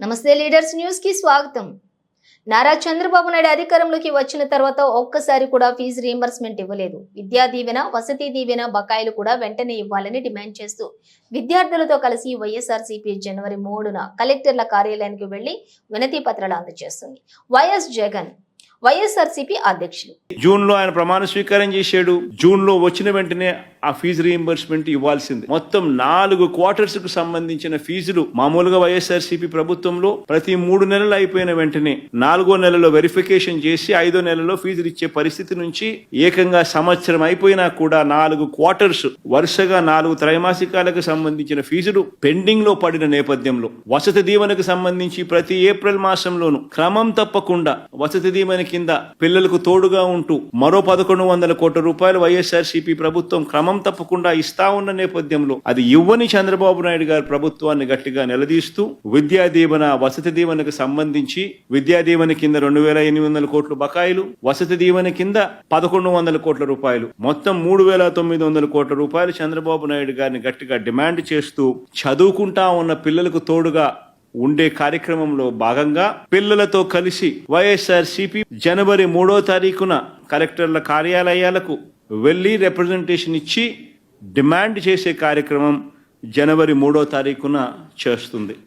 నమస్తే leaders news కి స్వాగతం. నారా చంద్రబాబు నాయుడు అధికారంలోకి వచ్చిన తర్వాత ఒక్కసారి కూడా ఫీజు రీయింబర్స్మెంట్ ఇవ్వలేదు. విద్యా దీవెన, వసతి దీవెన బకాయిలు కూడా వెంటనే ఇవ్వాలని డిమాండ్ చేస్తూ విద్యార్థులతో కలిసి వైఎస్ఆర్సీపీ జనవరి 3న కలెక్టర్ల కార్యాలయానికి వెళ్లి వినతి పత్రాలు అందజేస్తుంది. వైఎస్ జగన్ వైఎస్ఆర్సీపీ అధ్యక్షులు జూన్ లో ఆయన ప్రమాణ స్వీకారం చేశాడు. జూన్ లో వచ్చిన వెంటనే ఆ ఫీజు రీయింబర్స్మెంట్ ఇవ్వాల్సింది. మొత్తం 4 క్వార్టర్స్ కు సంబంధించిన ఫీజులు మామూలుగా వైఎస్ఆర్సీపీ ప్రభుత్వంలో ప్రతి 3 నెలలు అయిపోయిన వెంటనే 4వ నెలలో వెరిఫికేషన్ చేసి 5వ నెలలో ఫీజులు ఇచ్చే పరిస్థితి నుంచి ఏకంగా సంవత్సరం అయిపోయినా కూడా 4 క్వార్టర్స్ వరుసగా 4 త్రైమాసికాలకు సంబంధించిన ఫీజులు పెండింగ్ లో పడిన నేపథ్యంలో వసతి దీవెనకు సంబంధించి ప్రతి ఏప్రిల్ మాసంలోనూ క్రమం తప్పకుండా వసతి దీవెన కింద పిల్లలకు తోడుగా ఉంటూ మరో 1100 కోట్ల రూపాయలు వైఎస్ఆర్సీపీ ప్రభుత్వం క్రమం తప్పకుండా ఇస్తా ఉన్న నేపథ్యంలో అది ఇవ్వని చంద్రబాబు నాయుడు గారి ప్రభుత్వాన్ని గట్టిగా నిలదీస్తూ విద్యా దీవెన, వసతి దీవెనకు సంబంధించి విద్యా దీవెన కింద 2800 కోట్ల బకాయిలు, వసతి దీవెన కింద 1100 కోట్ల రూపాయలు, మొత్తం 3900 కోట్ల రూపాయలు చంద్రబాబు నాయుడు గారిని గట్టిగా డిమాండ్ చేస్తూ చదువుకుంటా ఉన్న పిల్లలకు తోడుగా ఉండే కార్యక్రమంలో భాగంగా పిల్లలతో కలిసి వైఎస్ఆర్సీపీ జనవరి 3వ తారీఖున కలెక్టర్ల కార్యాలయాలకు వెళ్లి రిప్రజెంటేషన్ ఇచ్చి డిమాండ్ చేసే కార్యక్రమం జనవరి 3వ తారీఖున చేస్తుంది.